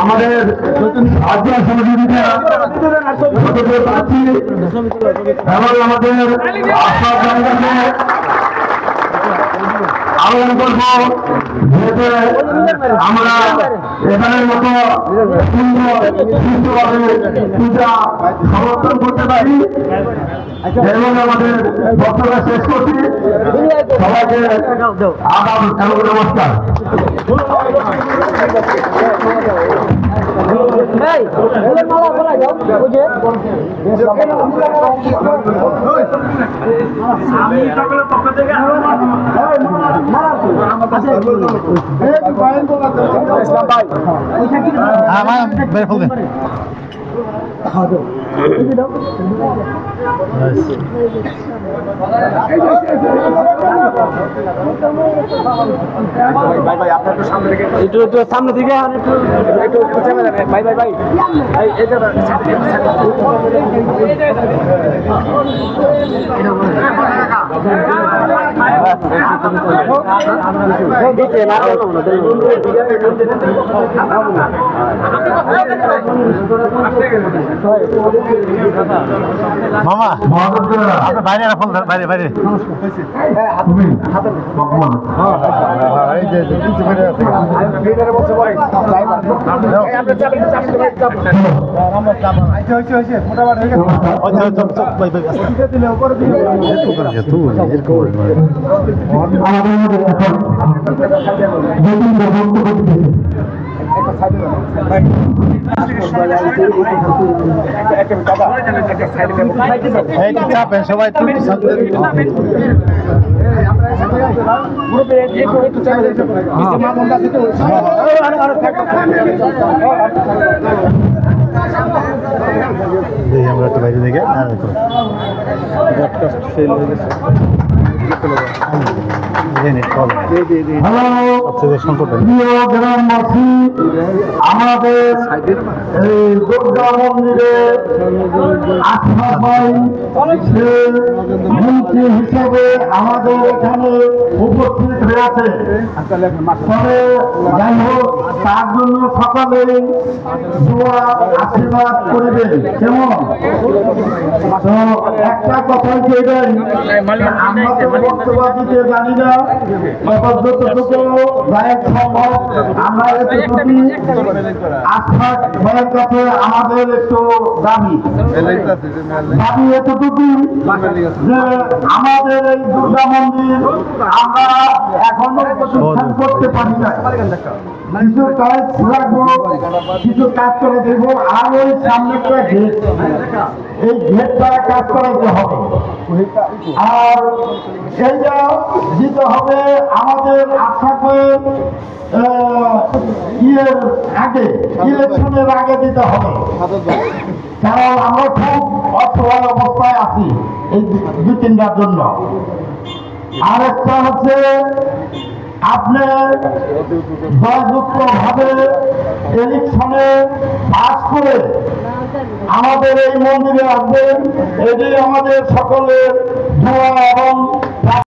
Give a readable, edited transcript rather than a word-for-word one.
আমাদের রাজ্য সহযোগিতা পাচ্ছি এবং আমাদের আবেদন করব যাতে আমরা এখানের মতো সুন্দরভাবে পূজা সমর্থন করতে পারি এবং আমাদের বক্তব্য শেষ করছি। সবাইকে আদাব এবং নমস্কার। সামনে থেকে ভাই ভাই ভাই মামা বাইরে বাইরে বাইরে চাপেন সবাই আমরা একটু বাইরে থেকে গ্রামবাসী আমাদের এই দুর্গা মন্দিরে মন্ত্রী হিসেবে আমাদের এখানে উপস্থিত রয়েছে। তবে যাই হোক তার জন্য সকলে দোয়া আশীর্বাদ করবেন। কেমন তো একটা কথাই বলবেন, আমরা তো বক্তব্য দিতে জানি না, যতটুকু গায়ক সম্ভব আমরা এতটুকু আস্থা ভয়ের কাছে আমাদের একটু দাবি এতটুকু যে আমাদের এই দুর্গা মন্দির আমরা এখনো প্রতিষ্ঠান করতে পারি না। কিছু কাজ রাখবো, কিছু কাজ করে দেবো, আর ওই সামনে গেট, এই গেট দ্বারা কাজ করাইতে হবে। আর সেইটা দিতে হবে আমাদের আশা করে ইলেকশনের আগে দিতে হবে, কারণ আমরা খুব অসহায় অবস্থায় আছি এই 2-3টার জন্য। আরেকটা হচ্ছে আপনি জয়যুক্ত ভাবে ইলেকশনে পাস করে আমাদের এই মন্দিরে আসবেন, এটি আমাদের সকলের দোয়া এবং